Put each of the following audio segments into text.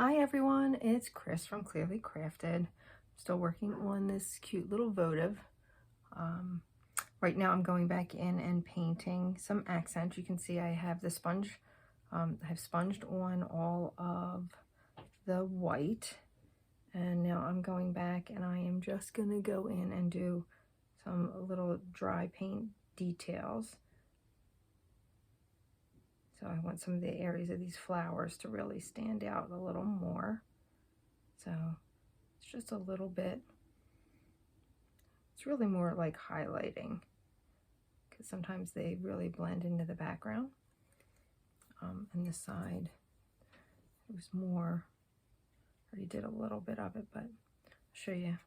Hi everyone, it's Chris from Clearly Crafted. Still working on this cute little votive. Right now I'm going back in and painting some accents. You can see I have the sponge. I've sponged on all of the white, and now I'm going back and I am just going to go in and do some little dry paint details. So I want some of the areas of these flowers to really stand out a little more. So it's just a little bit. It's really more like highlighting, because sometimes they really blend into the background. And this side, it was more, I already did a little bit of it, but I'll show you.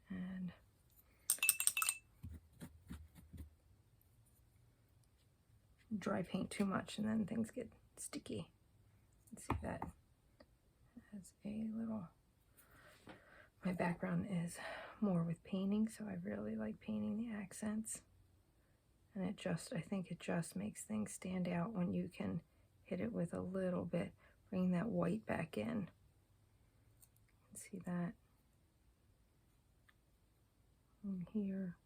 And dry paint too much and then things get sticky. Let's see, that has a little, my background is more with painting, so I really like painting the accents. And it just, I think it just makes things stand out when you can hit it with a little bit, bring that white back in. See that? And here,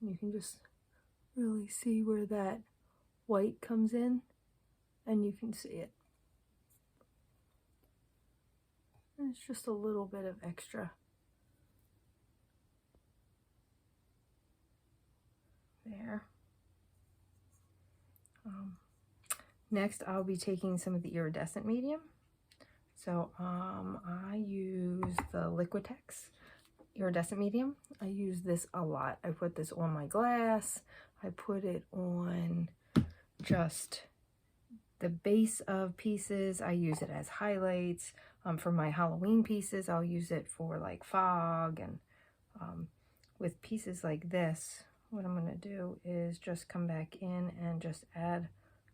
you can just really see where that white comes in, and you can see it. And it's just a little bit of extra there. Next, I'll be taking some of the iridescent medium. So I use the Liquitex iridescent medium. I use this a lot. I put this on my glass. I put it on just the base of pieces. I use it as highlights. For my Halloween pieces, I'll use it for like fog. And with pieces like this, what I'm going to do is just come back in and just add,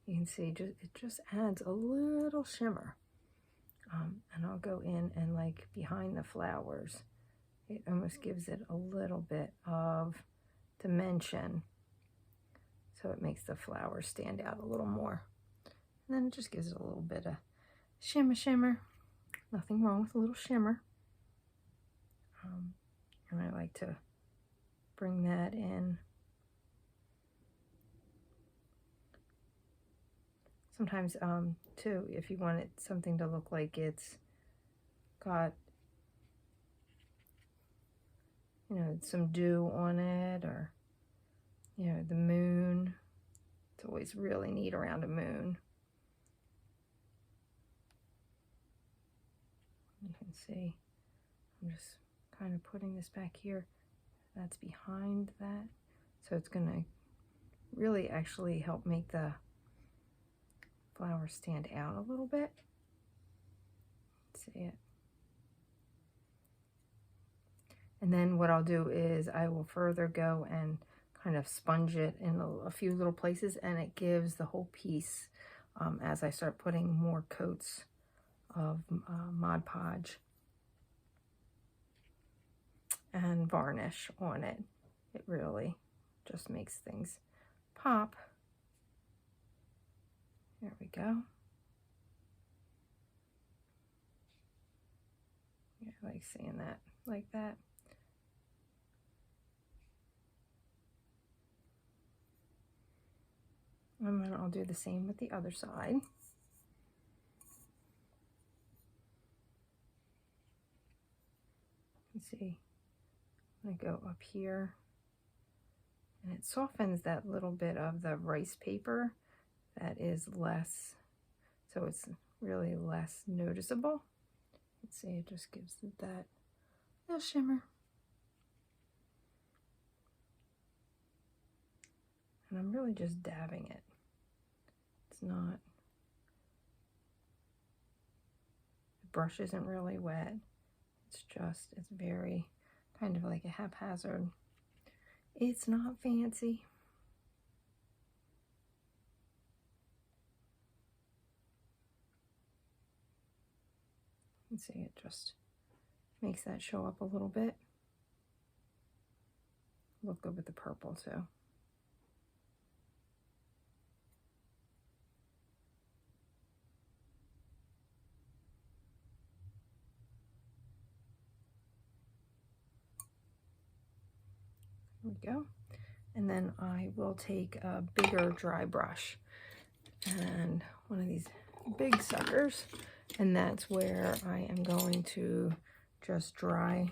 you can see, it just adds a little shimmer. And I'll go in and like behind the flowers, it almost gives it a little bit of dimension. So it makes the flowers stand out a little more. And then it just gives it a little bit of shimmer. Nothing wrong with a little shimmer. And I like to bring that in. Sometimes, too, if you want something to look like it's got, you know, some dew on it, or, you know, the moon. It's always really neat around a moon. You can see, I'm just kind of putting this back here. That's behind that. So it's going to really actually help make the flower stand out a little bit. See it? And then what I'll do is I will further go and kind of sponge it in a few little places, and it gives the whole piece, as I start putting more coats of Mod Podge and varnish on it, it really just makes things pop. There we go. Yeah, I like seeing that like that. And then I'll do the same with the other side. You can see, I'm gonna go up here, and it softens that little bit of the rice paper that is less, so it's really less noticeable. Let's see, it just gives it that little shimmer. And I'm really just dabbing it. It's not, the brush isn't really wet. It's just, it's very kind of like a haphazard. It's not fancy. You can see it just makes that show up a little bit. Look good with the purple too. we go. And then I will take a bigger dry brush and one of these big suckers, and that's where I am going to just dry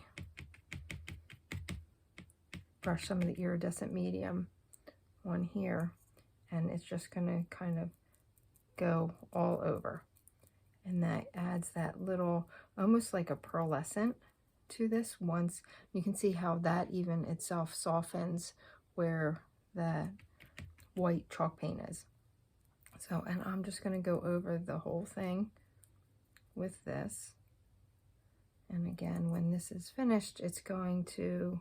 brush some of the iridescent medium on here, and it's just going to kind of go all over, and that adds that little, almost like a pearlescent to this. Once you can see how that even itself softens where the white chalk paint is. So, and I'm just going to go over the whole thing with this, and again, when this is finished, it's going to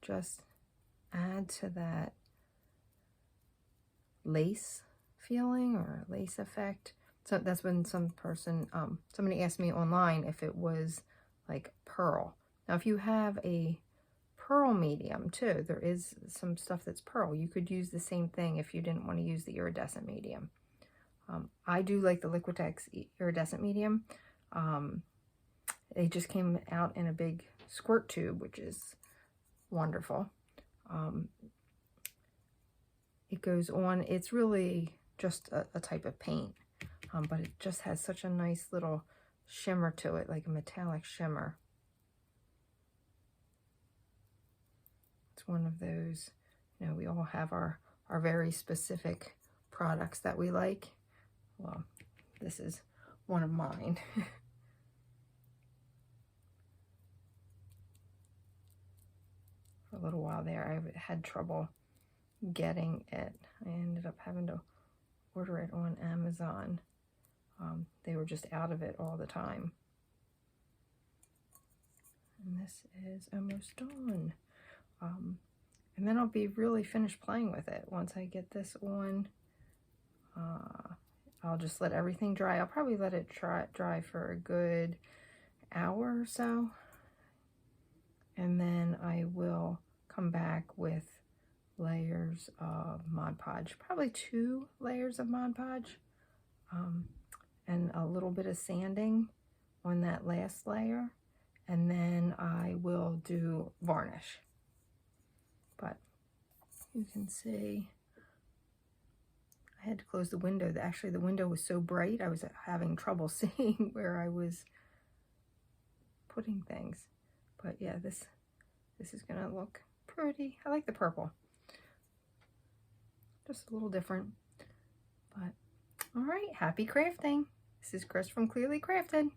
just add to that lace feeling or lace effect. So that's when somebody asked me online if it was like pearl. Now, if you have a pearl medium too, there is some stuff that's pearl. You could use the same thing if you didn't want to use the iridescent medium. I do like the Liquitex iridescent medium. They just came out in a big squirt tube, which is wonderful. It goes on, it's really just a type of paint, but it just has such a nice little shimmer to it, like a metallic shimmer. It's one of those, you know, we all have our very specific products that we like. Well, this is one of mine. For a little while there, I had trouble getting it. I ended up having to order it on Amazon. They were just out of it all the time. And this is almost done. And then I'll be really finished playing with it. Once I get this on, I'll just let everything dry. I'll probably let it dry for a good hour or so. And then I will come back with layers of Mod Podge, probably 2 layers of Mod Podge, and a little bit of sanding on that last layer, and then I will do varnish. But you can see I had to close the window. Actually, the window was so bright I was having trouble seeing where I was putting things. But yeah, this is gonna look pretty. I like the purple. Just a little different. But all right, happy crafting. This is Chris from Clearly Crafted.